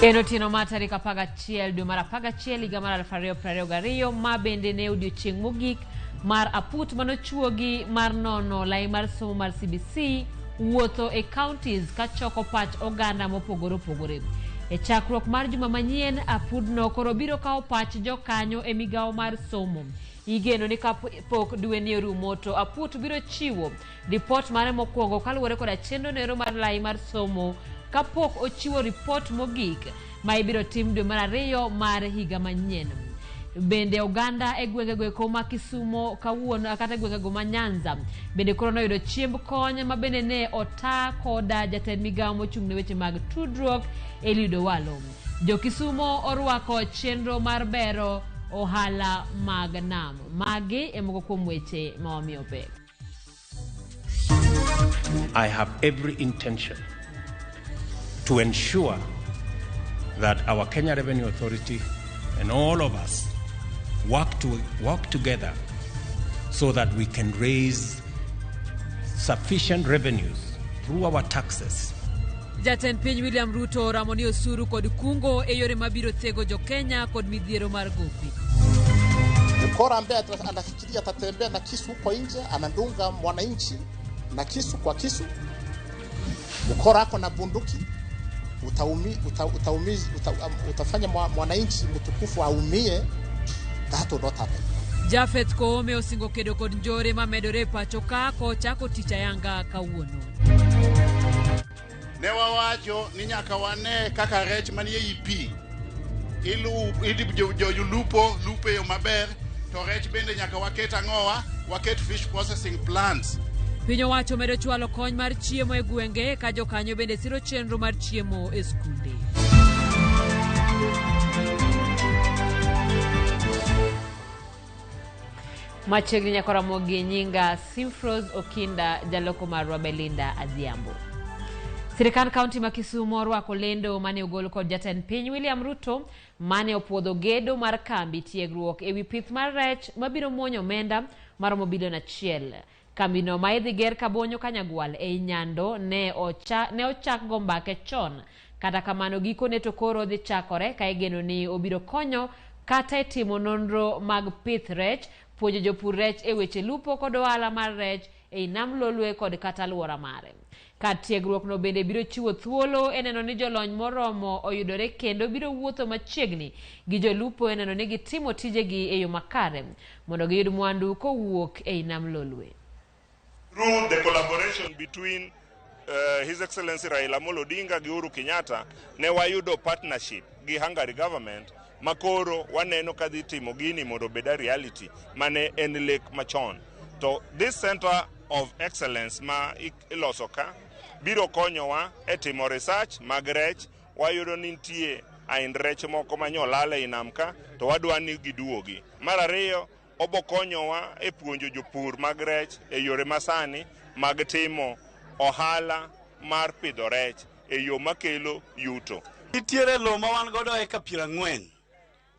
Enotino matari kapaga chiel du mara paga chiel higa mar 2022 ma bende ne odiochieng' mogik mar aput manochuogi mar nono lai mar somo mar CBC wuotho e counties ka choko pach oganda mopogore opogore. E chakruok mar juma manyien apudno koro biro kawo pach jokanyo e migawo mar somo. Igeno ni kapok dwe ni orumo to aput biro chiwo ripot mare mokwongo kaluwore koda chenro nero mar lai mar somo kapok ochiwo ripot mogik ma ibiro tim dwe mar 2 mar higa manyien. Bende oganda e gwengego ma Kisumo kawuono kata gwengego ma Nyanza bende koro noyudo chiemb kony ma bende ne ota koda jatend migawo mochung' ne weche mag tudruok Eliudo Walo. Jo Kisumo orwako chenro mar bero ohala mag nam. Magi e moko kuom weche ma wamiyo pek. I have every intention to ensure that our Kenya Revenue Authority and all of us work together so that we can raise sufficient revenues through our taxes. Jatend piny William Ruto ramoni osuru kod kungo e yore mabiro tego jo Kenya kod midhiero mar gopi. Mkora ambaye anafikiria atatembea na kisu huko nje, anadunga mwananchi na kisu kwa kisu. Mkora ako na bunduki, utafanya mwananchi mtukufu aumie. That will not happen. Jafet Koome osingo kedo kod njore ma medore pacho ka ko chako ticha yanga kawuono. Ne wawacho ni nyaka wane kaka rech manie ipi lupe yo maber, to rech bende nyaka waket ang'owa, waket fish processing plants. Piny owacho medo chwalo kony mar chiemo e gwenge ka jokanyo bende siro chenro mar chiemo e skunde. Machiegni nyako Ramogi nyinga Simfros Okinda jaloko marwa Belinda Adhiambo. Sirikal kaunti ma Kisumo orwako lendo mane ogol kod jatend piny William Ruto mane opuodho gedo mar kambi tiegruok ewi pith mar rech mabiro muonyo omenda maromo bilion 1. Kambino ma idhi ger Kabonyo Kanyagwal e Nyando ne ochak go mbake chon. Kata kamano gikone to koro dhi chakore ka igeno ni obiro konyo kata timo nonro mag pith rech, puonjo jopur rech e weche lupo kod ohala mar rech e nam Lolwe kod kata alwora mare. Kar tiegruok no bende biro chiwo thuolo e neno ni jolony moromo oyudore kendo biro wuotho machiegni gi jolupo e neno ni gitimo tijegi e yo makare mondo giyud mwandu kowuok e nam Lolwe. Through the collaboration between His Excellency Raila Amolo Odinga gi Uhuru Kenyatta, ne wayudo partnership gi Hungary government makoro waneno kadhi timo gini mondo beda reality mane en lek machon. To this center of excellence ma iloso ka biro konyowa e timo research mag rech. Wayudo ni nitie ain rech moko manyolale inam ka to wadwa ni giduogi. Mar ariyo obo konyowa e puonjo jopur mag rech e yore masani mag timo ohala mar pidho rech e yo makelo yuto. Nitiere lo ma wan godo e ka 40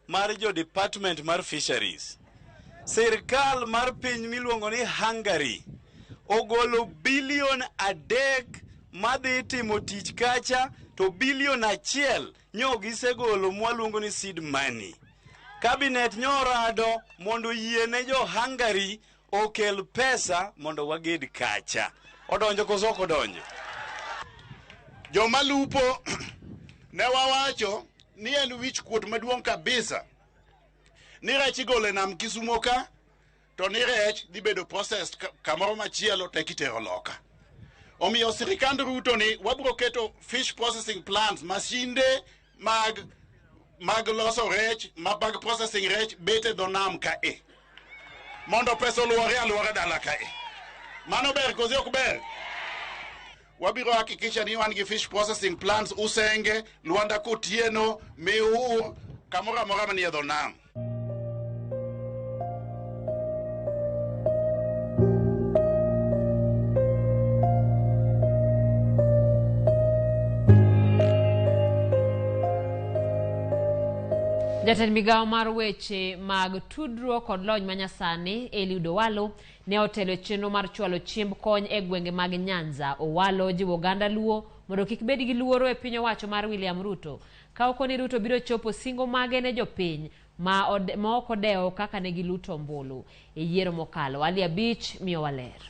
mar jo department mar fisheries. Sirkal mar piny miluongo ni Hungary ogolo bilion 3 madhi timo tich kacha, to bilion 1 nyo gisegolo mwaluongo ni seed money. Cabinet nyorado mondo yiene jo Hungary okel pesa mondo waged kacha. Odonjo koso ok odonjo? Joma lupo ne wawacho ni en wich kuot maduong' kabisa ni rech igole nam Kisumo ka, to ni rech dhi bedo processed kamoro machielo tek itero loka. Omiyo sirikand Ruto ni wabro keto fish processing plants, masinde mag loso rech, mag processing rech bete do nam ka mondo pesa luore dala ka Mano ber kozi ok ber? Wabiro hakikisha ni wan gi fish processing plants Usenge, Luanda Kotieno, Meu, kamora mora manie do nam. Jatend migawo mar weche mag tudruok kod lony manyasani Eliudo Walo ne otelo chenro mar chwalo chiemb kony e gwenge mag Nyanza. Owalo jiwo oganda Luo mondo kik bed gi luoro e piny owacho mar William Ruto ka ok ni Ruto biro chopo singo mage ne jopiny ma ok odewo kaka ne giluto ombulu e yiero mokalo. Ali Abich miyo waler.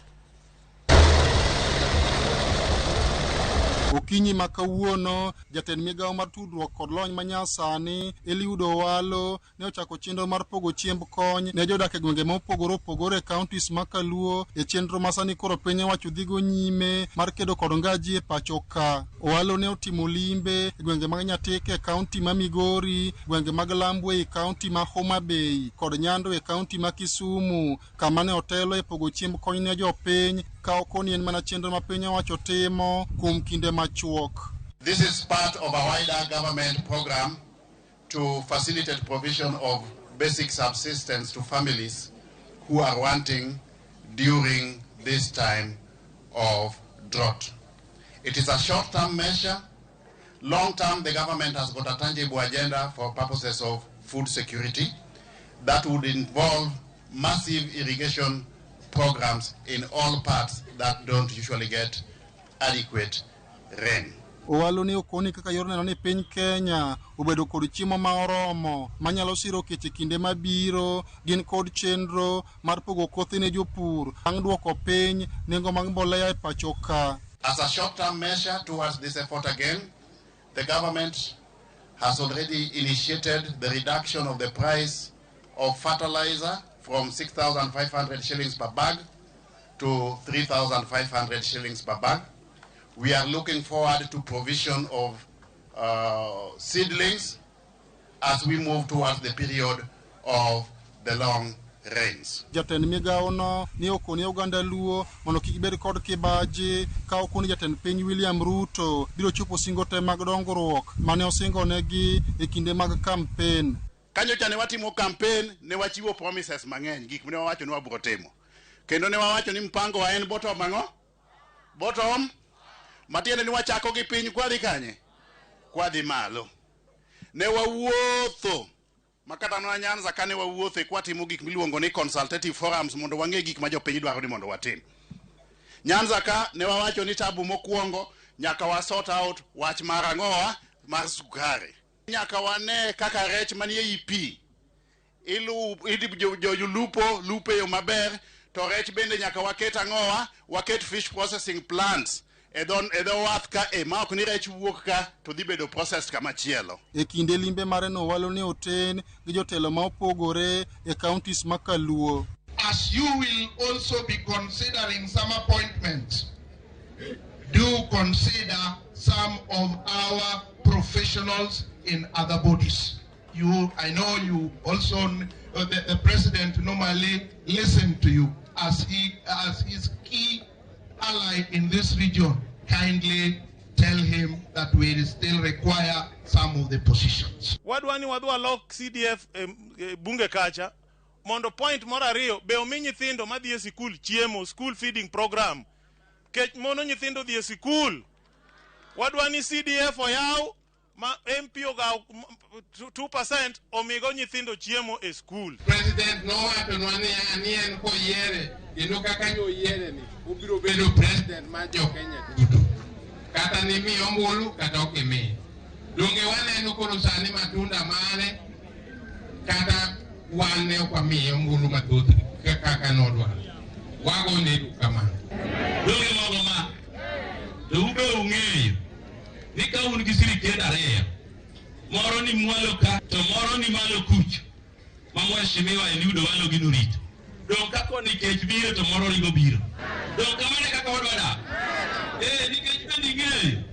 Okinyi makawuono jatend migawo mar tudruok kod lony manyasani Eliud Owalo ne ochako chenro mar pogo chiemb kony ne jodak e gwenge mopogore opogore e counties makaluo e chenro masani koro piny owacho dhigo nyime mar kedo kod ngaji e pacho ka. Owalo ne otimo limbe e gwenge mag Nyatike e county ma Migori, gwenge mag Lambwe e county ma Homa Bay kod Nyando e county ma Kisumu, kama ne otelo e pogo chiemb kony ne jopiny ka okoni en mana chenro ma piny owacho timo kuom kinde machuok. This is part of a wider government program to facilitate provision of basic subsistence to families who are wanting during this time of drought. It is a short-term measure. Long-term, the government has got a tangible agenda for purposes of food security that would involve massive irrigation programs in all parts that don't usually get adequate rain. Owalo ne okoni kaka yor neno ni piny Kenya obedo kod chiemo ma oromo manyalo siro keche kinde mabiro gin kod chenro mar pogo kothe ne jopur bang' duoko piny nengo mag mbolea e pacho ka. As a short-term measure towards this effort again, the government has already initiated the reduction of the price of fertilizer from 6,500 shillings per bag to 3,500 shillings per bag. We are looking forward to provision of seedlings as we move towards the period of the long rains. Jatend migawo no ni okoni Uganda luo mondo kik bed kod kibaji ka okoni jatend piny William Ruto biro chopo singo te mag dongruok mane osingo negi e kinde mag campaign. Kanyo chane watimo campaign ne wachiwo promises mang'eny gik mane wawacho ni wabiro timo. Kendo ne wawacho ni mpango wa en bottom ang'o? Bottom matiende ni wachako gi piny kwadhi kanye? Kwadhi malo. Ne wawuotho makata na Nyanza kane wawuotho kwatimo gik miluongo ni consultative forums mondo wang'e gik ma jopiny dwaro ni mondo watim. Nyanza ka ne wawacho ni tabu mokwongo nyaka wa sort out wach mar ang'owa mar sukari. Nyaka wane kaka rech manie ei pi lupo yo maber to rech bende nyaka waket ang'owa waket fish processing plants edho wath ka ma ok ni rech wuok ka to dhi bedo processed kama chielo. E kinde limbe mare no Owalo ne oten gi jotelo ma opogore e counties makaluo. As you will also be considering some appointments, do consider some of our professionals in other bodies. I know you also, the president normally listen to you as his key ally in this region. Kindly tell him that we still require some of the positions. Wadwani wadwa lok CDF bunge kacha mondo point moro ariyo be omi nyithindo madhi e sikul chiemo school feeding program kech mono nyithindo dhi e sikul. Wadwani CDF oyaw ma MP ogaw 2% omigo nyithindo chiemo e school. President no wacho nwani anien ko yiere kendo kaka nyo yiere ni obiro bedo president ma jo Kenya duto. Kata ni mi ombulu kata ok mi. Donge waneno koro sani matunda mane kata wane kwa mi ombulu mathoth kaka nodwa. Wago ne kama. Donge mogo ma. Ube ung'eyo ni ka un gi sirikende ariyo moro ni mwalo ka to moro ni malo kuch ma mheshimiwa Eliud Owalo gino rito dong kako nikech biro to moro ringo biro dong kamane kaka wadwada nikech bende ing'eyo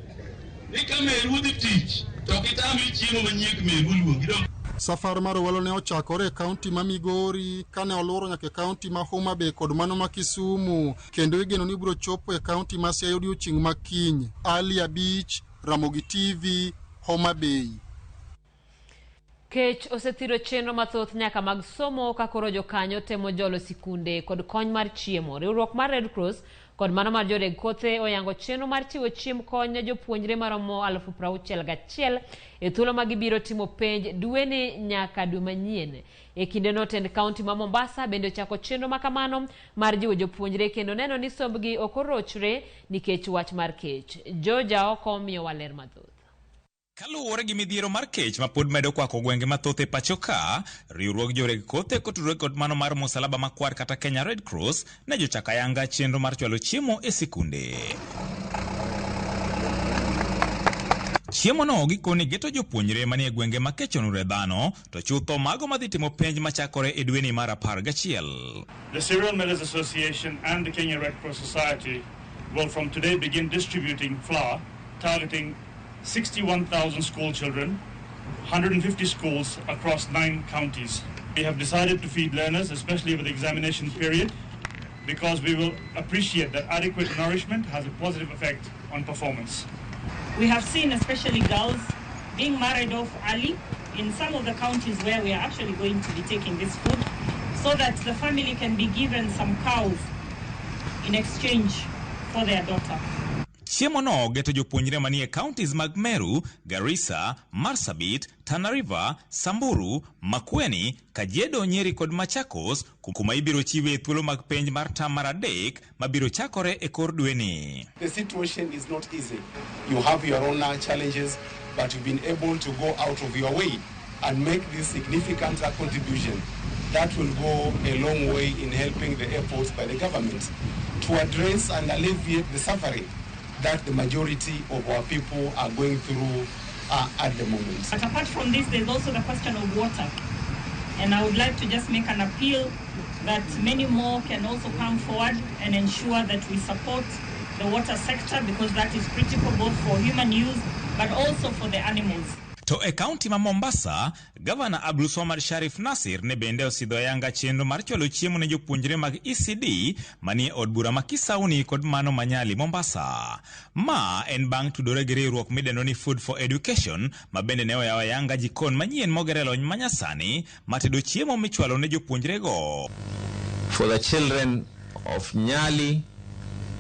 ni ka meru dhi tich to kitami chiemo manyiek meru luongi dong. Safar mar Owalo ne ochakore e kaunti ma Migori kane oluoro nyaka kaunti ma Homa Bay kod mano ma Kisumu kendo igeno ni biro chopo e kaunti ma Siaya odiechieng' makiny. Ali Abich, Ramogi TV, Homa Bay. Kech osethiro chenro mathoth nyaka mag somo ka koro jokanyo temo jolo sikunde kod kony mar chiemo. Riwruok mar Red Cross kod mano mar joreg kothe oyango chenro mar chiwo chiemb kony ne jopuonjre maromo 61,000 e thuolo ma gibiro timo penj dweni nyaka dwe manyien. E kinde no tend kaunti ma Mombasa bende ochako chenro makamano mar jiwo jopuonjre kendo neno ni sombgi ok orochre nikech wach mar kech. Joja oko miyo waler mathoth. Kaluwore gi midhiero mar kech ma pod medo kwako gwenge mathoth e pacho ka, riwruog joreg kothe kotudore kod mano mar Musalaba Makwar kata Kenya Red Cross ne jochako ayanga chenro mar chwalo chiemo e sikunde. Chiemo no gikoni geto jopuonjre manie gwenge ma kech onure dhano to chutho mago madhi timo penj machakore e dweni mar 11. The Cereal Millers Association and the Kenya Red Cross Society will from today begin distributing flour targeting 61,000 school children, 150 schools across 9 counties. We have decided to feed learners, especially over the examination period, because we will appreciate that adequate nourishment has a positive effect on performance. We have seen especially girls being married off early in some of the counties where we are actually going to be taking this food so that the family can be given some cows in exchange for their daughter. Chiemo no geto jopuonjre manie counties mag Meru, Garissa, Marsabit, Tana River, Samburu, Makueni, Kajiado, Nyeri kod Machakos kuma ibiro chiwe thuolo mag penj mar tam mar adek mabiro chakore e kor dweni. The situation is not easy. You have your own challenges, but you've been able to go out of your way and make this significant contribution. That will go a long way in helping the efforts by the government to address and alleviate the suffering that the majority of our people are going through at the moment. But apart from this, there's also the question of water. And I would like to just make an appeal that many more can also come forward and ensure that we support the water sector, because that is critical both for human use but also for the animals. To e county ma Mombasa, Governor Abdul Somad Sharif Nasir ne bende osidho ayanga chenro mar chwalo chiemo ne jopuonjre mag ECD manie od bura ma Kisauni kod mano manyali Mombasa. Ma en bang' tudore gi riwruok midendo ni Food for Education ma bende ne oyawo ayanga jikon manyien mogere lony manyasani matedo chiemo michwalo ne jopuonjre go. For the children of Nyali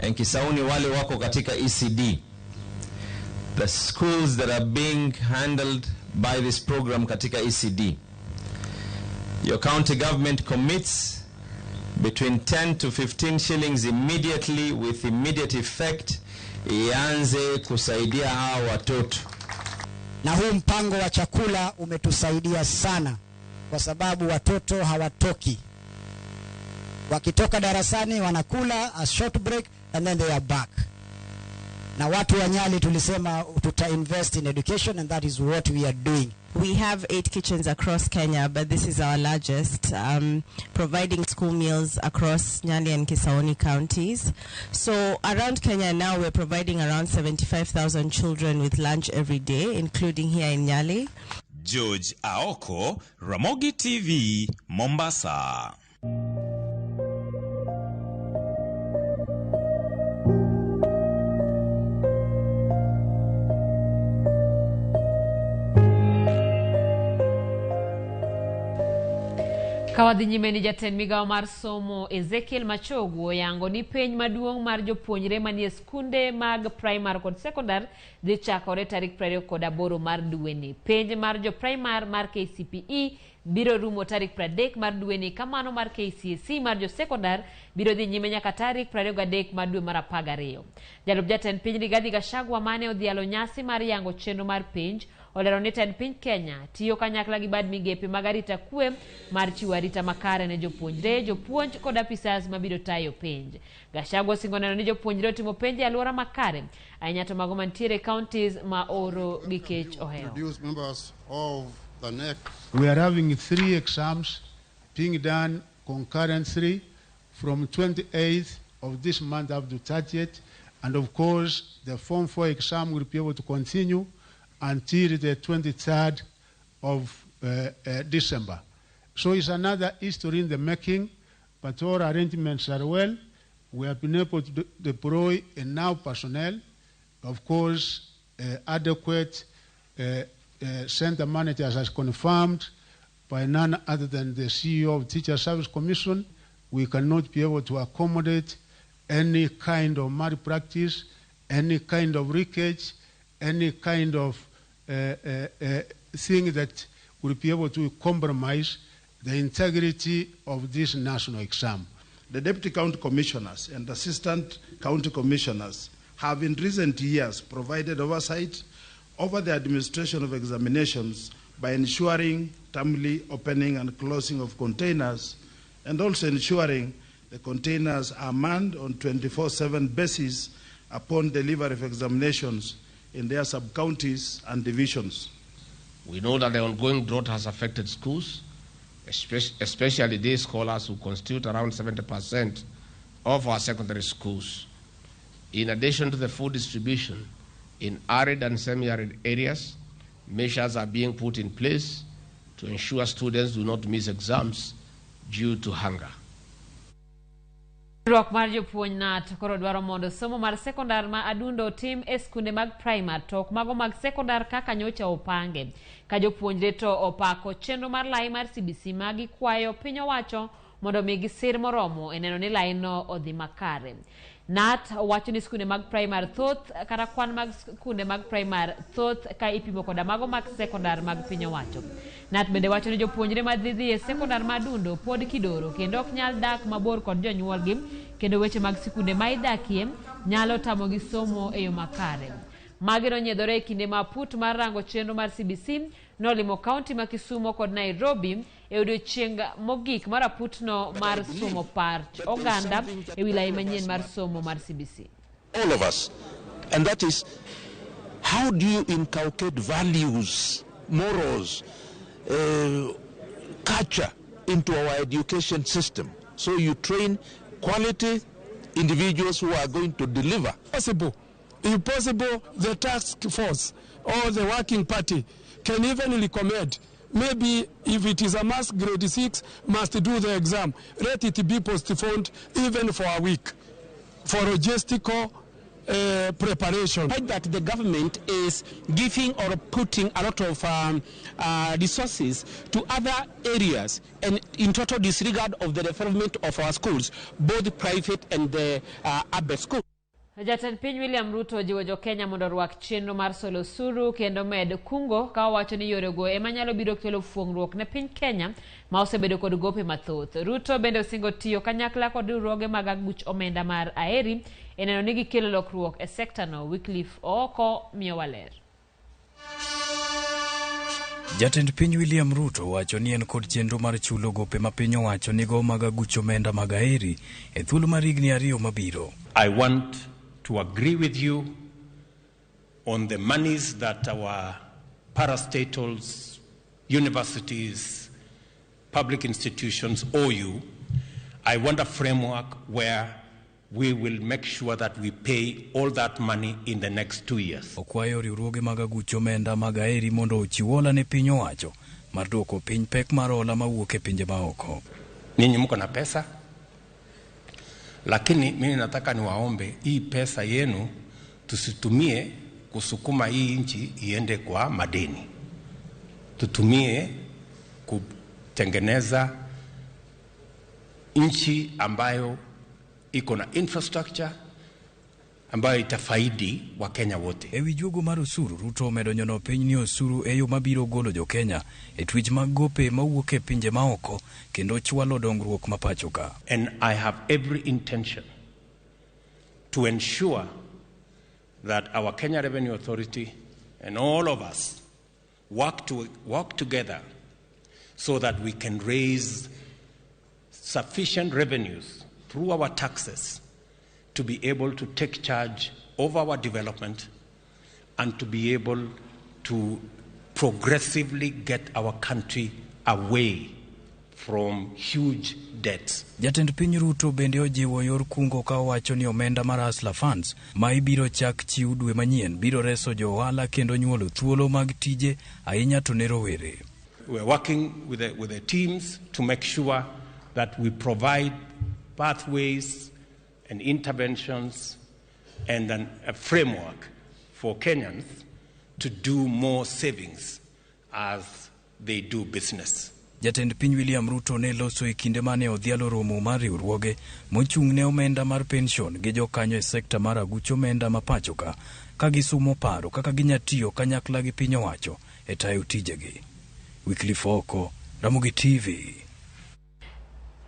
and Kisauni wale wako katika ECD, the schools that are being handled by this program katika ECD, your county government commits between 10 to 15 shillings immediately with immediate effect ianze kusaidia hawa watoto. Na huu mpango wa chakula umetusaidia sana kwa sababu watoto hawatoki. Wakitoka darasani wanakula a short break and then they are back. Na watu wa Nyali tulisema tuta invest in education, and that is what we are doing. We have 8 kitchens across Kenya, but this is our largest, providing school meals across Nyali and Kisauni counties. So around Kenya now we're providing around 75,000 children with lunch every day, including here in Nyali. George Aoko, Ramogi TV, Mombasa. Kawadhi nyime ni jatend migawo mar somo Ezekiel Machogu yango ni penj maduong' mar jopuonjre manie skunde mag primary kod secondary dhi chakore tarik 28 mar dweni. Penj mar jo primary mar KCPE biro rumo tarik 30 mar dweni, kamano mar KCSE mar jo secondary biro dhi nyime nyaka tarik 23 mar dwe mar 12. Jalup jatend piny Rigathi Gachagua mane odhialo nyasi mar yango chenro mar penj olero ni tend piny Kenya tiyo kanyakla gi bad migepe mag arita kwe mar chiwo arita makare ne jopuonjre, jopuonj kod apisas mabiro tayo penj. Gachagua osingo neno ni jopuonjre otimo penj e alwora makare ahinya to mago mantiere counties ma oro gi kech oheo. We are having 3 exams being done concurrently from 28th of this month up to 30th, and of course the Form 4 exam will be able to continue until the 23rd of December. So it's another history in the making, but all arrangements are well. We have been able to deploy enough personnel, of course, adequate center managers as confirmed by none other than the CEO of Teacher Service Commission. We cannot be able to accommodate any kind of malpractice, any kind of leakage, any kind of thing that will be able to compromise the integrity of this national exam. The Deputy County Commissioners and Assistant County Commissioners have in recent years provided oversight over the administration of examinations by ensuring timely opening and closing of containers, and also ensuring the containers are manned on 24/7 basis upon delivery of examinations in their sub-counties and divisions. We know that the ongoing drought has affected schools, especially these scholars who constitute around 70% of our secondary schools. In addition to the food distribution in arid and semi-arid areas, measures are being put in place to ensure students do not miss exams due to hunger. Rock mar jopuonj nat koro dwaro mondo somo mar sekondar ma adundo tim e skunde mag primary tok mago mag sekondar kaka nyocha opange ka jopuonjre to opako chenro mar lai mar CBC magi kwayo piny owacho mondo migi sir moromo e neno ni lai no odhi makare. Nat wacho ni skunde mag primary thoth kata kwan mag skunde mag primary thoth ka ipimo koda mago mag sekondar mag piny owacho. Nat bende wacho ni jopuonjre madhidhi e sekondar madundo pod kidoro kendo ok nyal dak mabor kod jonyuolgi kendo weche mag sikunde ma idakie nyalo tamogi somo e yo makare. Magi nonyiedhore e kinde ma put mar rango chenro mar CBC nolimo kaunti ma Kisumo kod Nairobi e odiochieng' mogik mar aputno mar somo pach oganda e wilaya manyien mar somo mar CBC. All of us, and that is, how do you inculcate values, morals, culture into our education system so you train quality individuals who are going to deliver? If possible, the task force or the working party can even recommend, maybe if it is a mass grade 6 must do the exam, let it be postponed even for a week for logistical preparation. That the government is giving or putting a lot of resources to other areas and in total disregard of the development of our schools, both private and the urban schools. Jatend piny William Ruto jiwo jo Kenya mondo rwak chenro mar solo suru kendo med kungo ka wacho ni yorego ema nyalo biro kelo fuong'ruok ne piny Kenya ma osebedo kod gope mathoth. Ruto bende osingo tiyo kanyakla kod riwruoge mag aguch omenda mar Aheri e neno ni gikelo lokruok e sekta no. Wycliffe Oko miyo waler. Jatend piny William Ruto wacho ni en kod chenro mar chulo gope ma piny owacho nigo mag aguch omenda mag Aheri e thuolo mar higni 2 mabiro. I want to agree with you on the monies that our parastatals, universities, public institutions owe you. I want a framework where we will make sure that we pay all that money in the next 2 years. Okwayo riwruoge mag aguch omenda mag Aheri mondo ochiw hola ne piny owacho mar duoko piny pek mar hola mawuok e pinje maoko. Ninyi mko na pesa, lakini mimi nataka niwaombe hii pesa yenu tusitumie kusukuma hii nchi iende kwa madeni. Tutumie kutengeneza nchi ambayo iko na infrastructure ambayo itafaidi wa Kenya wote. Ewi juogo mar osuru, Ruto omedo nyono piny ni osuru e yo mabiro golo jo Kenya e twich mag gope mawuok e pinje maoko kendo chwalo dongruok ma pacho ka. And I have every intention to ensure that our Kenya Revenue Authority and all of us work together so that we can raise sufficient revenues through our taxes to be able to take charge of our development and to be able to progressively get our country away from huge debts. Jatend piny Ruto bende ojiwo yor kungo ka wacho ni omenda mar Hustler Funds ma ibiro chak chiw dwe manyien biro reso jo ohala kendo nyuolo thuolo mag tije ahinya to ne rowere. We're working with the teams to make sure that we provide pathways and interventions and a framework for Kenyans to do more savings as they do business. Jatend piny William Ruto ne loso e kinde mane odhialo romo mar riwruoge mochung' ne omenda mar pension gi jokanyo e sekta mar aguch omenda ma pacho ka gisumo paro kaka ginyatiyo kanyakla gi piny owacho e tayo tijegi. Wycliffe Oko, Ramogi TV.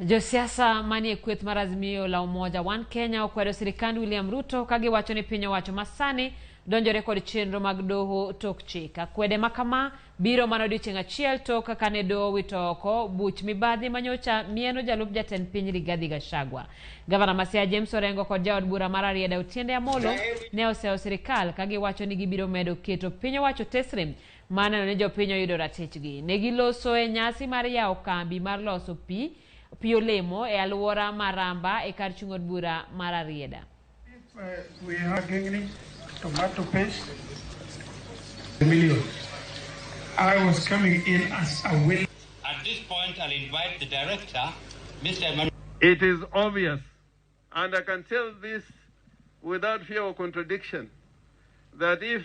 Josiasa manie kweth mar Azimio la Umoja One Kenya okwedo sirikand William Ruto kagiwacho ni piny owacho masani donjore kod chenro mag doho tok chik. Akwede makama biro mana odiochieng' achiel tok kane doho wito oko buch mibadhi manyocha mieno jalup jatend piny Rigathi Gachagua. Gavana Masia James Orengo kod jaod bura mar Rarieda Otiende Amollo ne oseo sirikal ka giwacho ni gibiro medo keto piny owacho tesre maneno ni jopiny oyudo ratichgi. Ne giloso e nyasi mar yawo kambi mar loso pi olemo e alwora Maramba e kar chung' od bura mar Rarieda. We are getting tomato paste, million. I was coming in as a will. At this point, I'll invite the director, Mr. Emmanuel. It is obvious, and I can tell this without fear of contradiction, that if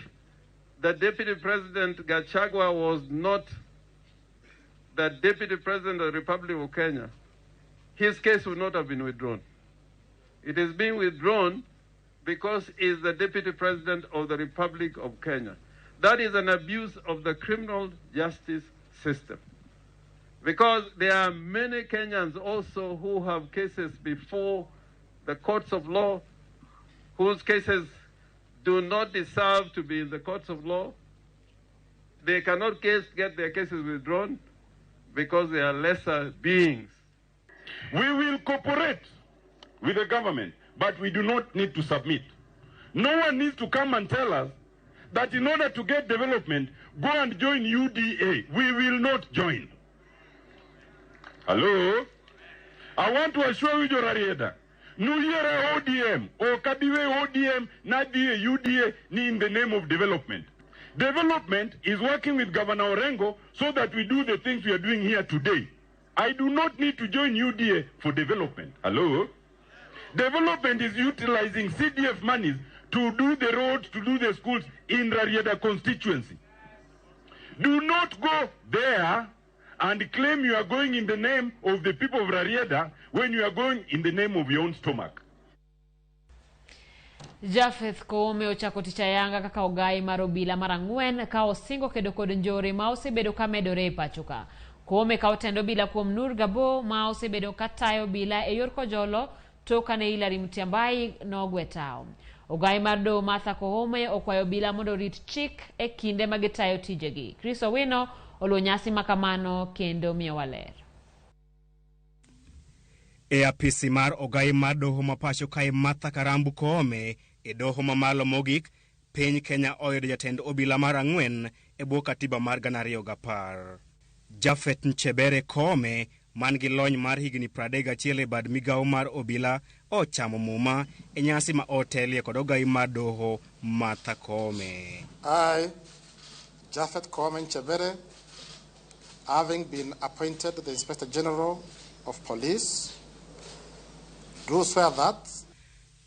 the Deputy President Gachagua was not the Deputy President of the Republic of Kenya, his case would not have been withdrawn. It is being withdrawn because he is the Deputy President of the Republic of Kenya. That is an abuse of the criminal justice system. Because there are many Kenyans also who have cases before the courts of law, whose cases do not deserve to be in the courts of law. They cannot get their cases withdrawn because they are lesser beings. We will cooperate with the government, but we do not need to submit. No one needs to come and tell us that in order to get development, go and join UDA. We will not join. Hello? I want to assure you, Rarieda, Nuyere ODM or Kadiwe ODM, Nadie UDA, ni in the name of development. Development is working with Governor Orengo so that we do the things we are doing here today. I do not need to join UDA for development. Hello? Development is utilizing CDF monies to do the roads, to do the schools in Rarieda constituency. Do not go there and claim you are going in the name of the people of Rarieda when you are going in the name of your own stomach. Japheth Koome ochako tich ayanga kaka ogai mar obila mar ang'wen ka osingo kedo kod njore ma osebedo ka medore e pachoka. Koome ka otendo obila kuom Nur Gabo ma osebedo ka tayo obila e yor kojolo toka ne Hilary Mutyambai nogwe tao. Ogai mar doho Martha Koome okwayo obila mondo rit chik e kinde ma gitayo tijegi. Chris Owino oluwo nyasi makamano kendo miyo waler. E apisi mar ogai mar doho ma pacho kae Martha Karambu Koome e doho mamalo mogik, piny Kenya oyudo jatend obila mar ang'wen e bwo katiba mar 2010. Japheth Nchebere Koome man gi lony mar higni 31 e bad migawo mar obila ochamo muma e nyasi ma otelie kod ogai mar doho Martha Koome. I, Japheth Koome Nchebere, having been appointed the Inspector General of Police, do swear that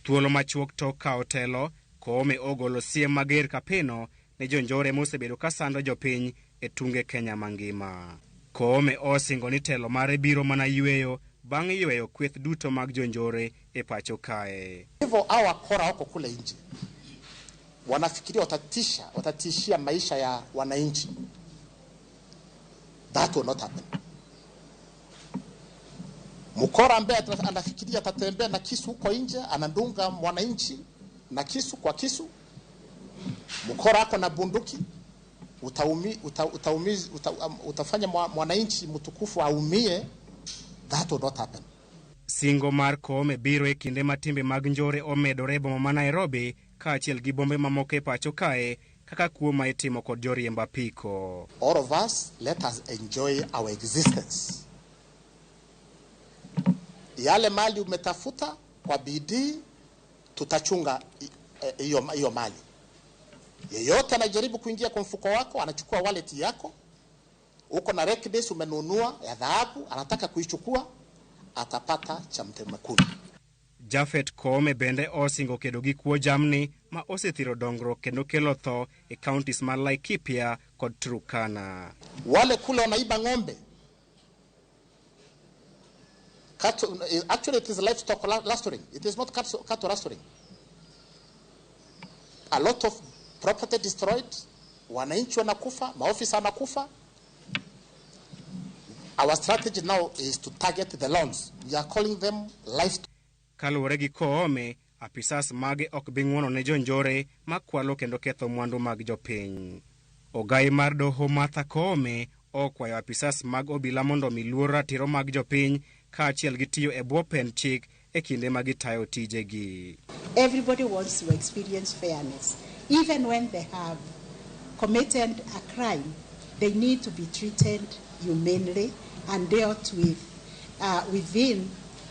thuolo machuok tok ka otelo, Koome ogolo siem mager kapino ne jonjore mosebedo ka sando jopiny e tunge Kenya mangima. Koome osingo ni telo mare biro mana yweyo bang' yweyo kweth duto mag jonjore e pacho kae. Hivyo hawa kora wako kule nje wanafikiria watatishia maisha ya wananchi. That will not happen. Mkora ambaye anafikiria atatembea na kisu huko nje, anandunga mwananchi na kisu kwa kisu. Mkora ako na bunduki, utafanya mwananchi mtukufu aumie. That will not happen. Singo mar Koome biro e kinde matimbe mag njore omedore boma ma Nairobi kaachiel gi bombe mamoko e pacho kae kaka kuo ma itimo kod joriemb apiko. All of us, let us enjoy our existence. Yale mali umetafuta kwa bidii, tutachunga hiyo mali. Yeyote anajaribu kuingia kwa mfuko wako, anachukua wallet yako, uko na records umenunua ya dhahabu, anataka kuichukua, atapata cha mtemakuni. Japheth Koome bende osingo kedo gi kuo jamni ma osethiro dongruok kendo kelo tho e counties mar Laikipia kod Turkana. Wale kule wanaiba ng'ombe. Actually, it is livestock rustling. It is not cattle rustling. A lot of property destroyed. Wananchi wanakufa, maofisa wanakufa. Our strategy now is to target the lawns. We are calling them livestock. Kaluwore gi Koome, apisas mage ok bi ng'wono ne jonjore makwalo kendo ketho mwandu mag jopiny. Ogai mar doho Martha Koome okwayo apisas mag obila mondo mi luor ratiro mag jopiny kaachiel gi tiyo e bwo pen chik e kinde ma gitayo tijegi. Everybody wants to experience fairness. Even when they have committed a crime, they need to be treated humanely and dealt with within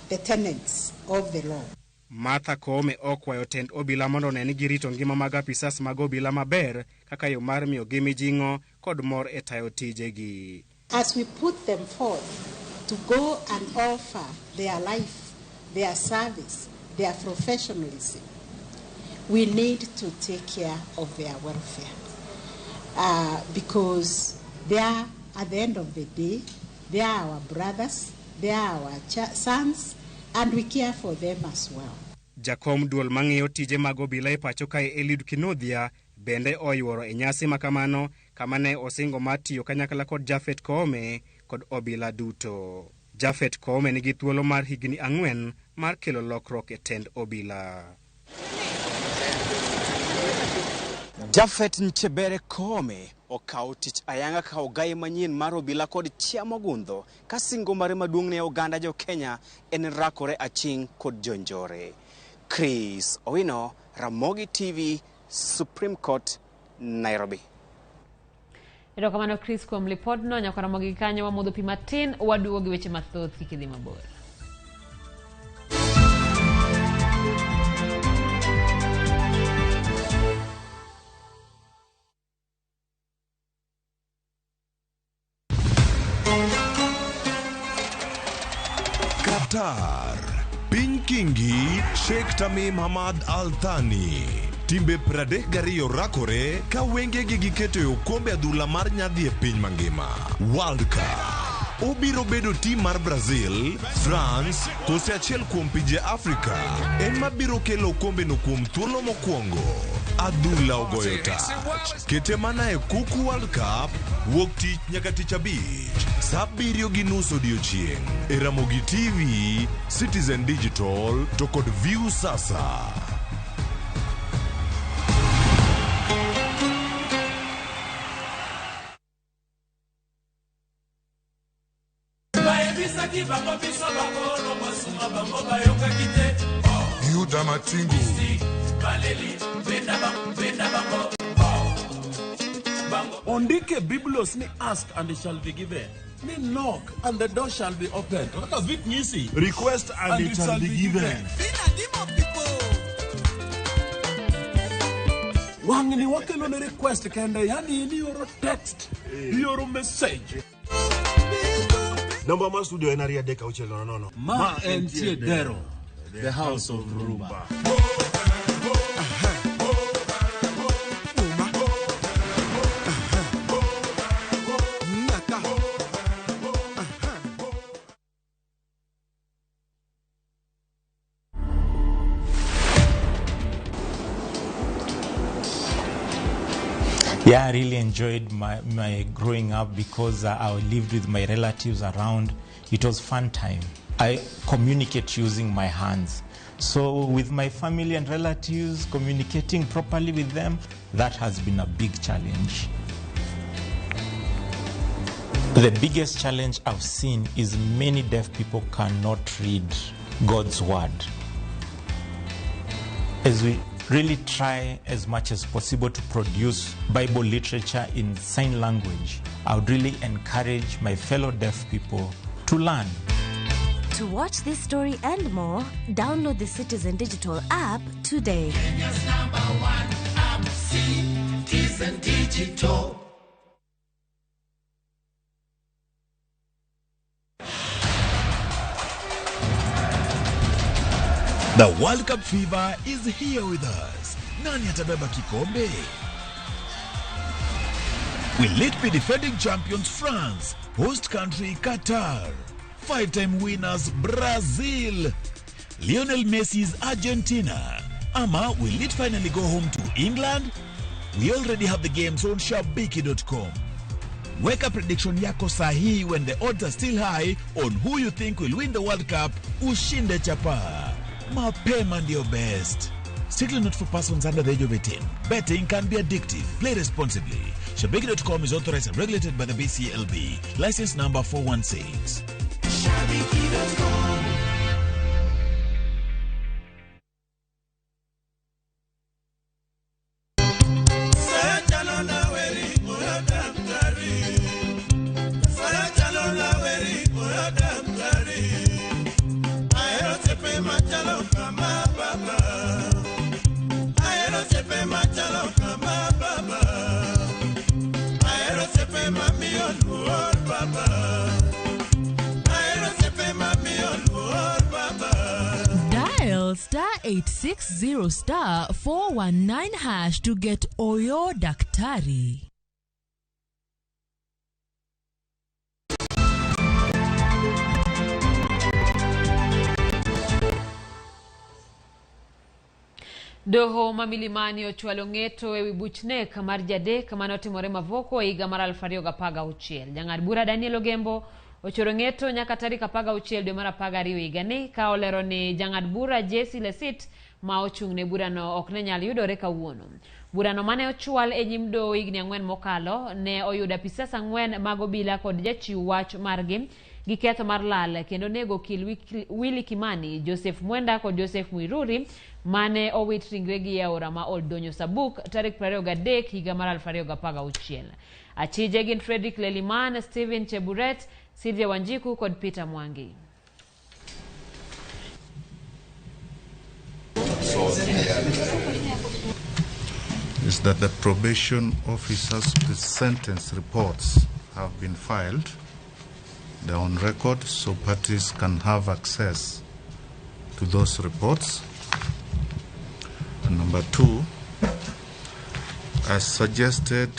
the tenets of the law. Martha Koome okwayo tend obila mondo ne ni girito ngima mag apisas mag obila maber kaka yo mar miyo gi mijing'o kod mor e tayo tijegi. As we put them forth to go and offer their life, their service, their professionalism, we need to take care of their welfare. Because they are, at the end of the day, they are our brothers, they are our sons, and we care for them as well. Jakom duol mang'iyo tije mag obila e pacho kae Eliud Kinodhia bende oyuoro e nyasi makamano kama ne osingo mar tiyo kanyakla kod Japhet Koome kod obila duto. Japhet Koome nigi thuolo mar higni 4 mar kelo lokruok e tend obila. Japhet Nchebere Koome okawo tich ayanga ka ogai manyien mar obila kod chiamo gundho ka singo mare maduong' ne oganda jo Kenya en rakore aching kod jonjore. Chris Owino, Ramogi TV, Supreme Court, Nairobi. Erokamano Chris kuom lipodno nyaka Ramogi kanyo wamodho pi matin waduogi weche mathoth kikidhi mabor. Qatar, Piny Kingi, Sheikh Tamim Hamad Al Thani. Timbe 32 rakore ka wengegi giketo e okombe adhula mar nyadhi e piny mangima. World Cup. Obiro bedo tim mar Brazil, France, kose achiel kuom pinje Afrika. En mabiro kelo okombe no kuom thuolo mokwongo. Adhula ogoyo tach. Kete mana e kuku World Cup, wuok tich nyaka tich abich. Saa 7:30 odiechieng'. E Ramogi TV, Citizen Digital, to kod View Sasa. Yuda Matingu. Ondike Biblos ni ask and it shall be given. Ni knock and the door shall be opened. What does it mean? Request and it shall be given. Wangni wakelo ne request kende yani ni yoro text, yoro message. Number mas studio en aria deka uchelo no. Ma entie dero. The house of Rumba. Yeah, I really enjoyed my growing up because I lived with my relatives around. It was fun time. I communicate using my hands. So with my family and relatives, communicating properly with them, that has been a big challenge. The biggest challenge I've seen is many deaf people cannot read God's word. As we really try as much as possible to produce Bible literature in sign language, I would really encourage my fellow deaf people to learn. To watch this story and more, download the Citizen Digital app today. Kenya's #1 app, Citizen Digital. The World Cup fever is here with us. Nani atabeba kikombe? Will it be defending champions France, host country Qatar, 5-time winners Brazil, Lionel Messi's Argentina, ama will it finally go home to England? We already have the games on shabiki.com. Weka prediction yako sahi when the odds are still high on who you think will win the World Cup. Ushinde chapa. mapema ndio best. Strictly not for persons under the age of 18. Betting can be addictive. Play responsibly. Shabiki.com is authorized and regulated by the BCLB. License number 416. Shabiki.com. Dial *860*419# to get Oyo Daktari. Doho mamilimani ochwalo ng'eto ewi buchne kamar jadek manotimore Mavoko higa mar 2016. Jang'ad bura Daniel Ogembo ochoro ng'eto nyaka tarik 16 dwe mar 12 higani ka olero ni jang'ad bura Jesse Lesit ma ochung'ne burano ok ne nyal yudore kawuono. Burano mane ochwal e nyim doho higni 4 mokalo ne oyudo apisas 4 mag obila kod jachiw wach margi gi ketho mar lal kendo nego okil Willy Kimani, Joseph Mwenda kod Joseph Mwiruri mane owit ringregi e aora ma Oldonyo Sabuk tarik 23 higa mar 2016. Achije gin Fredrick Leliman, Stephen Cheburet, Sylvia Wanjiku kod Peter Mwangi. Is that the probation officer's sentence reports have been filed. They're on record, so parties can have access to those reports. And number 2, as suggested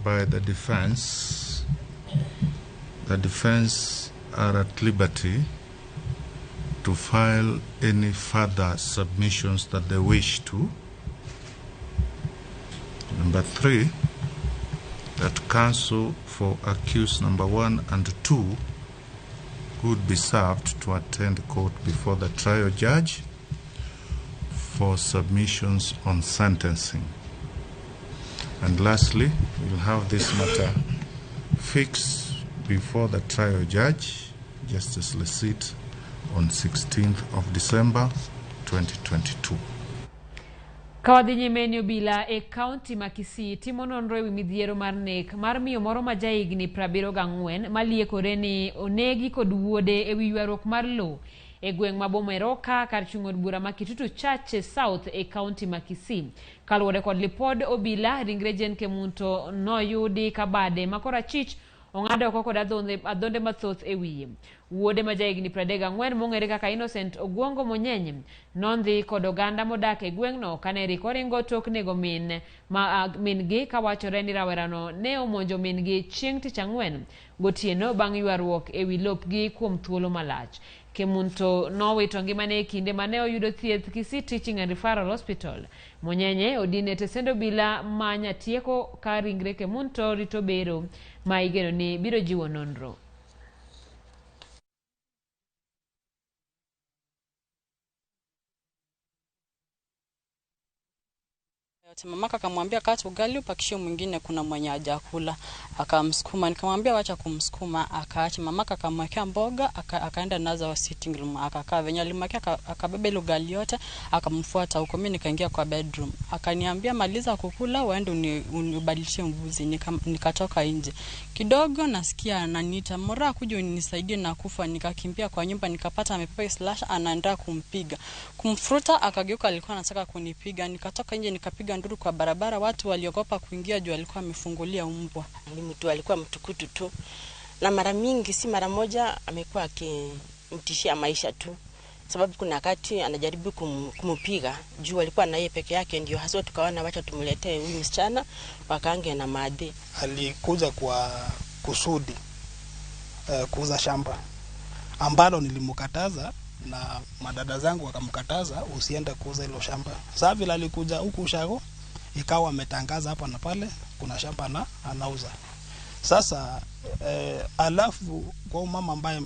by the defense are at liberty to file any further submissions that they wish to. Number 3, that counsel for accused number 1 and 2 could be served to attend court before the trial judge for submissions on sentencing. And lastly, we'll have this matter fixed before the trial judge, Justice Lesit, on 16th of December 2022. Kawadhi nyime obila e kaunti ma Kisii timo nonro ewi midhiero mar nek mar miyo moro ma jahigni 74 maliekore ni onegi kod wuode ewi ywaruok mar lowo e gweng' ma Bomeroka kar chung' od bura ma Kitutu Church South e kaunti ma Kisii. Kaluwore kod lipod obila, ringre Jane Kemunto noyudi ka bade ma korachich ong'ado oko kod adhonde mathoth e wiye. Wuode ma jahigni 34 mong'ere kaka Innocent Ogwongo Monyenye nondhi kod oganda modak e gweng'no kane ringo tok nego min-gi kawachore ni rawerano ne omonjo min-gi chieng' tich ang'wen gotieno bang' ywaruok ewi lopgi kuom thuolo malach. Kemunto nowito ngimane e kinde mane oyudo thieth Kisii Teaching and Referral Hospital. Monyenye odine tesendo bila manya tieko ka ringre Kemunto rito bero ma igeno ni biro jiwo nonro. Mamaka akamwambia kata ugali upakishie mwingine kuna mwenye hajakula. Akamsukuma, nikamwambia wacha kumsukuma, akaacha. Mamaka akamwekea mboga, akaenda nazo sitting room, akakaa. Venye alimwekea akabeba ile ugali yote, akamfuata huko. Mimi nikaingia kwa bedroom. Akaniambia maliza kukula uende unibadilishie mbuzi. Nikatoka nje. Kidogo nasikia ananiita, "Mora kuja unisaidie na kufa." Nikakimbia kwa nyumba, nikapata amepewa slash anaenda kumpiga. Kumfuruta akageuka, alikuwa anataka kunipiga. Nikatoka nje nikapiga nduru kwa barabara, watu waliogopa kuingia juu alikuwa amefungulia mbwa. Ni mtu alikuwa mtukutu tu. Na mara mingi si mara moja amekuwa akimtishia maisha tu. Sababu kuna wakati anajaribu kumupiga juu alikuwa na yeye peke yake, ndio hasa tukaona wacha tumletee huyu msichana wakaange na maadhi. Alikuja kwa kusudi kuuza shamba ambalo nilimkataza na madada zangu wakamkataza usiende kuuza hilo shamba. Sasa vile alikuja huku Ushago ikawa ametangaza hapa na pale kuna shamba na anauza. Sasa alafu kwa mama ambaye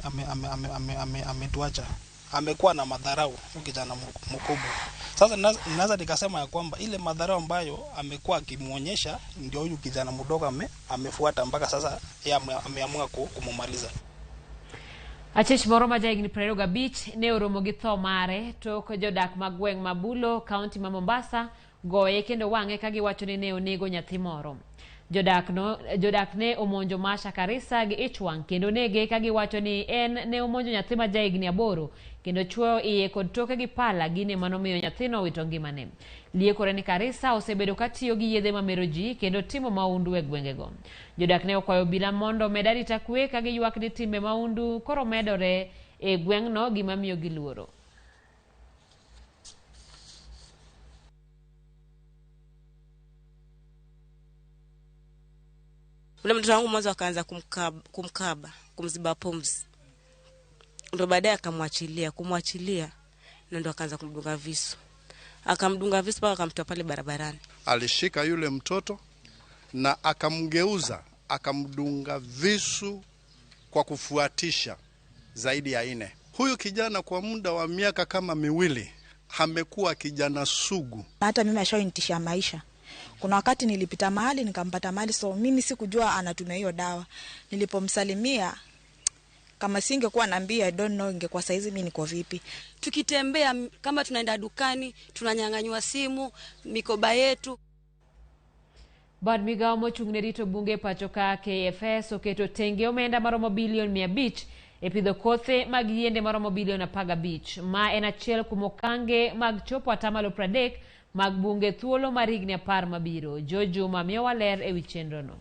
ametuacha amekuwa na madharau kijana mkubwa. Sasa naweza nikasema ya kwamba ile madharau ambayo amekuwa akimuonyesha ndio huyu kijana mdogo amefuata mpaka sasa yeye ameamua kumumaliza. Achich moro ma jahigni 25 ne oromo gi tho mare tok jodak mag gweng' Mabulo, kaunti ma Mombasa goye kendo wang'e ka giwacho ni ne onego nyathi moro. Jodak ne omonjo Masha Karisa gi ich wang' kendo nege ka giwacho ni en ne omonjo nyathi ma jahigni 8 kendo chuoyo iye kod toke gi pala gine manomiyo nyathino wito ngimane. Liekore ni Karisa osebedo ka tiyo gi yedhe mamero ji kendo timo maundu e gwengego. Jodak ne okwayo obila mondo med arita kwe ka giywak ni timbe maundu koro medore e gweng'no gima miyo giluoro. Ule mtoto wangu mwanzo akaanza kumziba pumzi. Ndio baadaye kumwachilia na ndio akaanza kumdunga visu. Akamdunga visu mpaka akamtoa pale barabarani. Alishika yule mtoto na akamgeuza, akamdunga visu kwa kufuatisha zaidi ya 4. Huyu kijana kwa muda wa miaka kama 2 amekuwa kijana sugu. Hata mimi ashonitisha maisha. Kuna wakati nilipita mahali nikampata mahali, so mimi sikujua anatumia hiyo dawa. Nilipomsalimia kama singekuwa naambia I don't know ingekuwa saizi mimi niko vipi. Tukitembea kama tunaenda dukani tunanyang'anywa simu, mikoba yetu. Bad migao mochung' ne rito bunge pachoka KFS oketo tenge omenda maromo bilion 500 e pidho kothe mag yiende maromo bilion 15 ma en achiel kuom okange mag chopo atamalo 30 mag bunge thuolo mar higni 10 mabiro. Jojuma miyo waler e wi chenrono.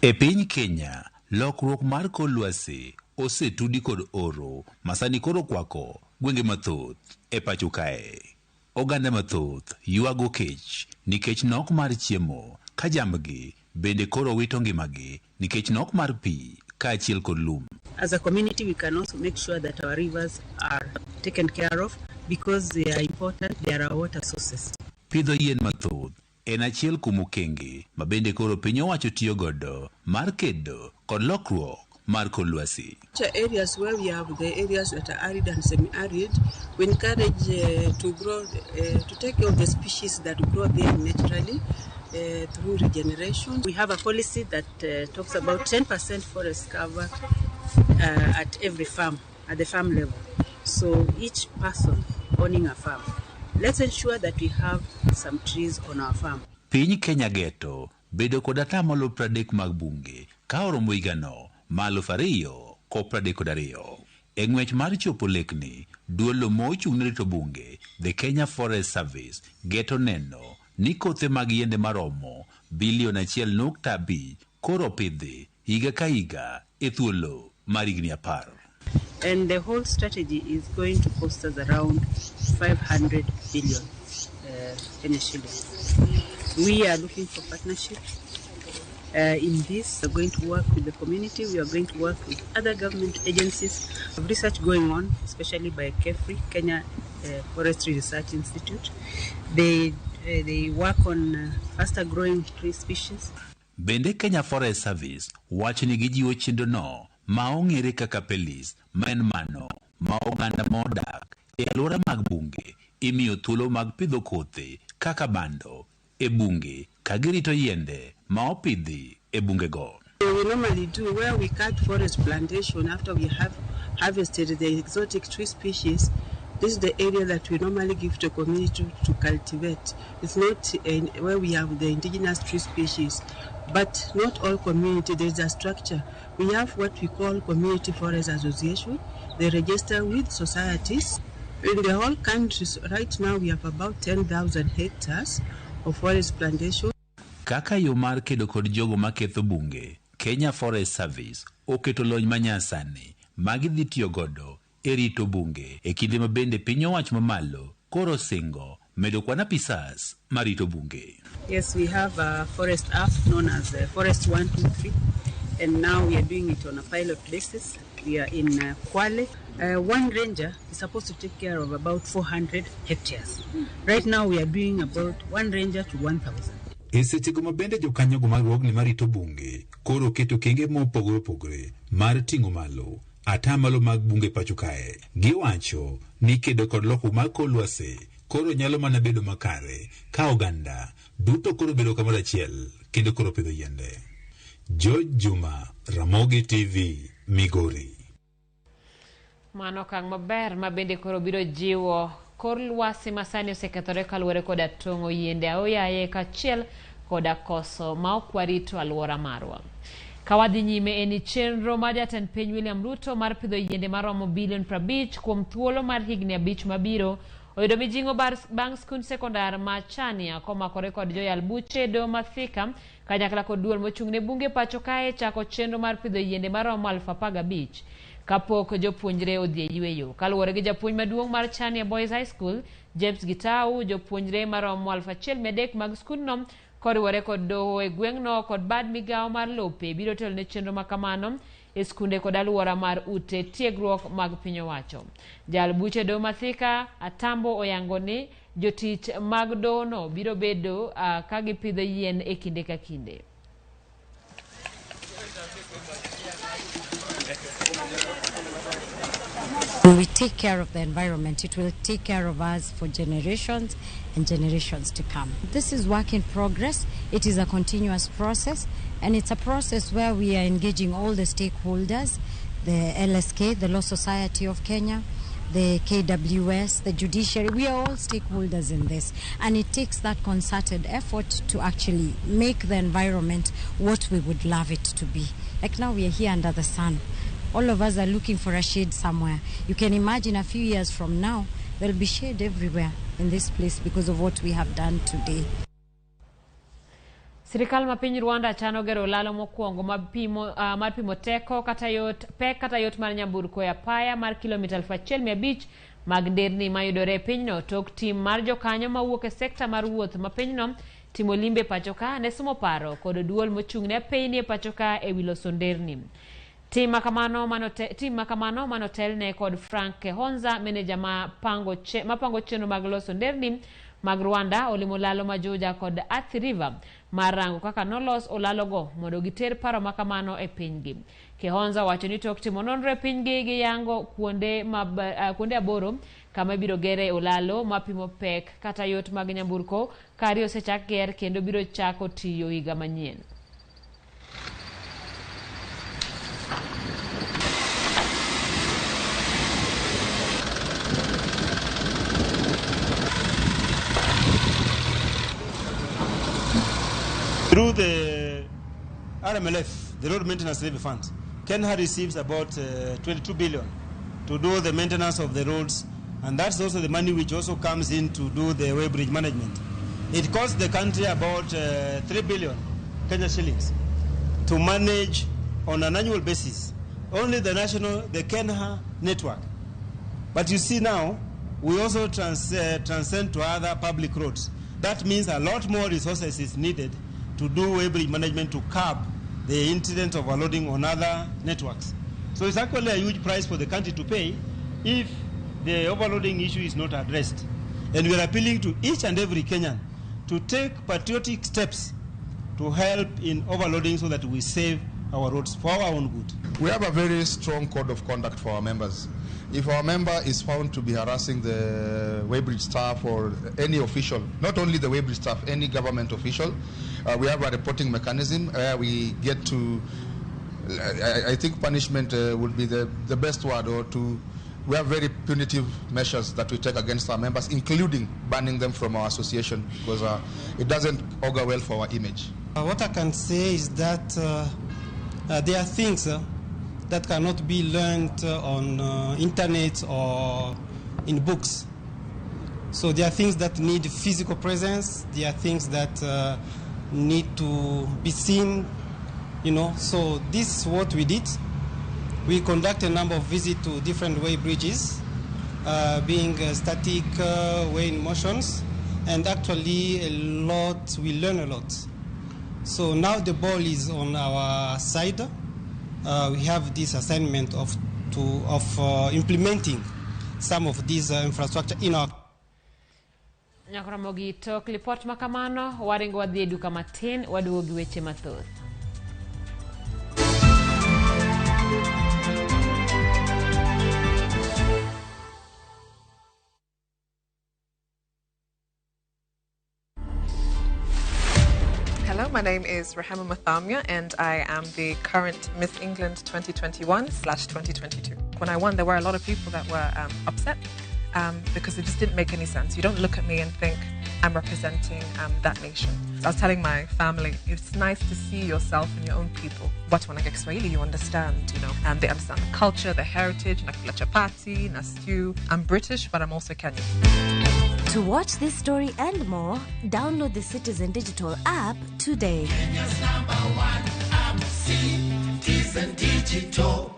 E piny Kenya, lokruok mar kor lwasi osetudi kod oro masani koro kwako gwenge mathoth e pacho kae. Oganda mathoth yuago kech nikech nok mar chiemo ka jambgi bende koro wito ngimagi nikech nok mar pi kaachiel kod lum. As a community, we can also make sure that our rivers are taken care of because they are important, they are our water sources. Pidho yien mathoth en achiel kuom okenge ma bende koro piny owacho tiyo godo mar kedo kod lokruok mar kor lwasi. Areas where we have the areas that are arid and semi-arid, we encourage to grow, to take care of the species that grow there naturally through regeneration. We have a policy that talks about 10% forest cover at every farm, at the farm level. So each person owning a farm, let's ensure that we have some trees on our farm. Piny Kenya geto bedo kod atamalo 30 mag bunge ka oromo higano ma 2032. E ng'wech mar chopo lekni, duolo mochung' ne rito bunge, the Kenya Forest Service geto neno ni kothe mag yiende maromo bilion 1.5 koro pidhi higa ka higa e thuolo mar higni 10. And the whole strategy is going to cost us around 500 billion Kenya shillings. We are looking for partnership in this. We are going to work with the community. We are going to work with other government agencies. Research going on, especially by KEFRI, Kenya Forestry Research Institute. They work on faster growing tree species. Bende Kenya Forest Service wacho ni gijiwo chenro no ma ong'ere kaka pelis ma en mano ma oganda modak e alwora mag bunge imiyo thuolo mag pidho kothe kaka bando e bunge ka girito yiende ma opidhi e bungego. We normally do where we cut forest plantation after we have harvested the exotic tree species. This is the area that we normally give to community to cultivate. It's not where we have the indigenous tree species, but not all community, there's a structure. We have what we call community forest association. They register with societies. In the whole country, right now we have about 10,000 hectares of forest plantation. Kaka yo mar kedo kod jogo maketho bunge, Kenya Forest Service oketo lony manyasani magidhi tiyo godo e rito bunge e kinde mabende piny owacho mamalo koro singo medo kwan apisas marito bunge. Yes, we have a forest app known as Forest 123, and now we are doing it on a pilot basis. We are in Kwale. One ranger is supposed to take care of about 400 hectares. Right now we are doing about one ranger to 1,000. E sechego mabende jokanyogo mag riwruogni marito bunge koro keto kenge mopogore opogore mar ting'o malo atamalo mag bunge pacho kae giwacho ni kedo kod loko mag kor lwasi koro nyalo mana bedo makare ka oganda duto koro bedo kamoro achiel kendo koro pidho yiende. George Juma, Ramogi TV, Migori. Mano kang maber ma bende koro biro jiwo kor lwasi masani osekethore kaluwore koda tong'o yiende aoyaye kachiel koda koso ma ok warito alwora marwa. Kawadhi nyime eni chenro mar jatend piny William Ruto mar pidho yiende maromo bilion 50 kuom thuolo mar higni 5 mabiro oyudo mijing'o bang' skund sekondar ma Chania komakore kod joyal buche do Mathika kanyakla kod duol mochung'ne bunge pacho kae chako chenro mar pidho yiende maromo 15,000 kapok jopuonjre odhi e yweyo. Kaluwore gi japuonj maduong' mar Chania Boys High School James Gitau, jopuonjre maromo 1,300 mag skundno koriwore kod doho e gweng'no kod bad migawo mar lope biro telo ne chenro makamano e skunde kod alwora mar ute tiegruok mag piny owacho. Jal buche do Mathika Atambo oyango ni jotich mag dohono biro bedo ka gipidho yien e kinde ka kinde. When we take care of the environment, it will take care of us for generations and generations to come. This is work in progress. It is a continuous process, and it's a process where we are engaging all the stakeholders, the LSK, the Law Society of Kenya, the KWS, the judiciary. We are all stakeholders in this, and it takes that concerted effort to actually make the environment what we would love it to be. Like now we are here under the sun. All of us are looking for a shade somewhere. You can imagine a few years from now, there'll be shade everywhere in this place because of what we have done today. Sirikal ma piny Rwanda chano gero lalo mokwongo mar pimo teko kata yot mar nyamburko e apaya mar kilomita 1,500 mag nderni mayudore e pinyno tok tim mar jokanyo mawuok e sekta mar wuoth ma pinyno timo limbe pachoka ne somo paro kod duol mochung'ne apeyni e pachoka e wi loso nderni. Tim makamano manotelne kod Frank Honza, meneja mapango chenro mag loso nderni mag Rwanda, olimo lalo majoja kod Athi River mar rango kaka nolos olalogo mondo giter paro makamano e pinygi. Kehonza wacho ni tok timo nonro e pinygi giyango kuonde 8 kama biro gere olalo mapimo pek kata yot mag nyamburko kari osechak ger kendo biro chako tiyo higa manyien. Through the RMLF, the Road Maintenance Levy Fund, Kenya receives about 22 billion to do the maintenance of the roads, and that's also the money which also comes in to do the weighbridge management. It costs the country about 3 billion Kenya shillings to manage on an annual basis only the Kenya network. But you see now, we also transcend to other public roads. That means a lot more resources is needed to do weighbridge management to curb the incident of overloading on other networks. So it's actually a huge price for the country to pay if the overloading issue is not addressed. And we are appealing to each and every Kenyan to take patriotic steps to help in overloading so that we save our roads for our own good. We have a very strong code of conduct for our members. If our member is found to be harassing the weighbridge staff or any official, not only the weighbridge staff, any government official, we have a reporting mechanism where we get to, I think punishment would be the best word, or we have very punitive measures that we take against our members, including banning them from our association, because it doesn't augur well for our image. What I can say is that there are things that cannot be learned on internet or in books. So there are things that need physical presence. There are things that need to be seen, So this is what we did. We conduct a number of visits to different way bridges, being static way in motions, and actually we learn a lot. So now the ball is on our side. We have this assignment of implementing some of these infrastructure in our. Ramogi tok lipot makamano waringo wadhi duka matin waduogi weche mathoth. my name is Rahama Mathamia and I am the current Miss England 2021/2022. When I won, there were a lot of people that were upset because it just didn't make any sense. You don't look at me and think I'm representing that nation. I was telling my family, it's nice to see yourself and your own people. But when I get Swahili, you understand, they understand the culture, the heritage, nakula chapati, na stew. I'm British, but I'm also Kenyan. To watch this story and more, download the Citizen Digital app today. Kenya's #1 app, Citizen Digital.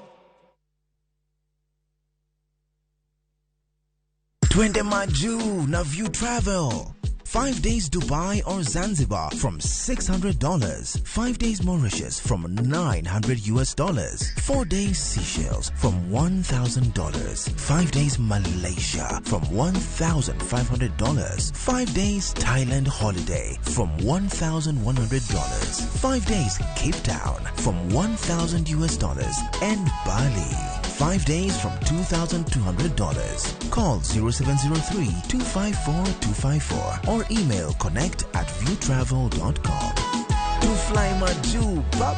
Twende Maju na View Travel. 5 days Dubai or Zanzibar from $600. 5 days Mauritius from $900. 4 days Seychelles from $1,000. 5 days Malaysia from $1,500. 5 days Thailand holiday from $1,100. 5 days Cape Town from $1,000. And Bali 5 days from $2,200. Call 0703-254-254 or email connect@viewtravel.com. To fly Maju, bub.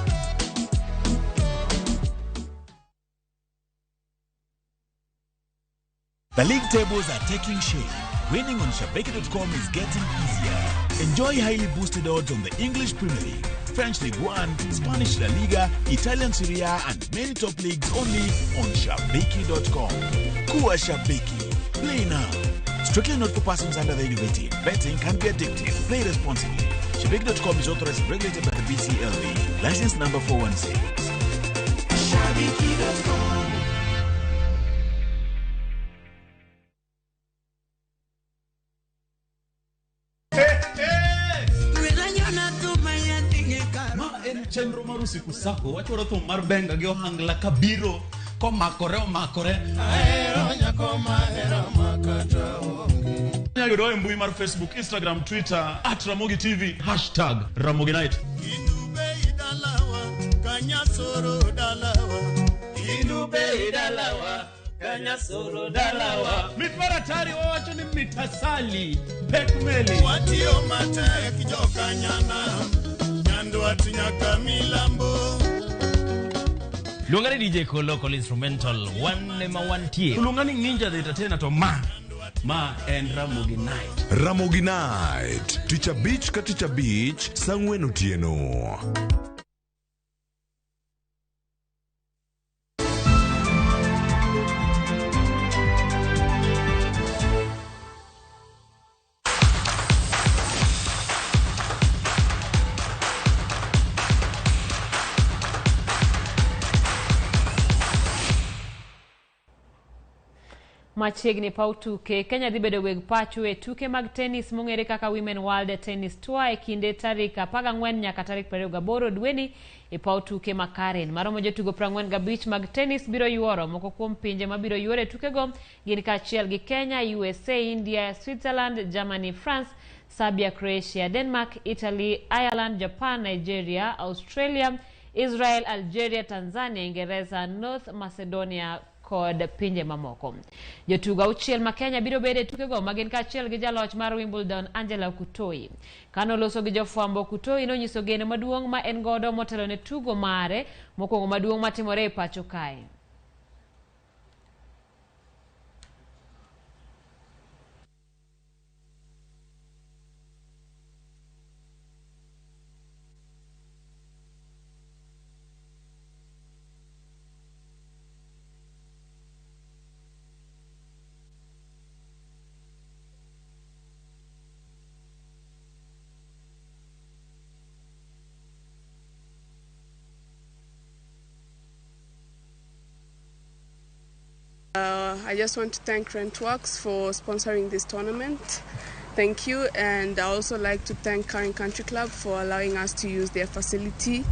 The league tables are taking shape. Winning on Shabeki.com is getting easier. Enjoy highly boosted odds on the English Premier League, French Ligue 1, Spanish La Liga, Italian Serie A, and many top leagues only on Shabeki.com. Kuwa Shabeki. Play now. Strictly not for persons under the age of 18. Betting can be addictive. Play responsibly. Shabeki.com is authorized and regulated by the BCLB. License number 416. Shabeki.com. Chenro mar usiku sako wachoro thum mar benga gi ohangla kabiro komakore ahero nyako mahero makata onge. Nyayudo e mbui mar Facebook, Instagram, Twitter @Ramogi TV #Ramogi Night. Indube idalawa kanyasoro dalawa Mitmaratari wawacho ni mitasali pekmeli watio mate kijokanyana Nyaka milambo. Lungani DJ Local Instrumental one tie. Lungani Ninja the Entertainer to Ma and Ramogi Night. Ramogi Night. Teacher Beach ka Teacher Beach Sangwen Otieno. Machiegni paw tuke Kenya dhi bedo weg pacho e tuke mag tennis mong'ere kaka Women World Tennis Tour e kinde tarik 14 nyaka tarik 28 dweni e paw tuke ma Karen. Maromo jotugo 45 mag tennis biro yuoro. Moko kuom pinje mabiro yuoro e tukego gin kaachiel gi Kenya, USA, India, Switzerland, Germany, France, Serbia, Croatia, Denmark, Italy, Ireland, Japan, Nigeria, Australia, Israel, Algeria, Tanzania, Ingereza, North Macedonia kod pinje mamoko. Jotugo auchiel ma Kenya biro bedo e tukego magin kaachiel gi jaloch mar Wimbledon Angela Kutoi. Kano loso gi jofwambo, Kutoi nonyiso geno maduong' ma en godo motelo ne tugo mare mokwongo maduong' matimore e pacho kae. I just want to thank Rentworks for sponsoring this tournament. Thank you. And I also like to thank Karen Country Club for allowing us to use their facility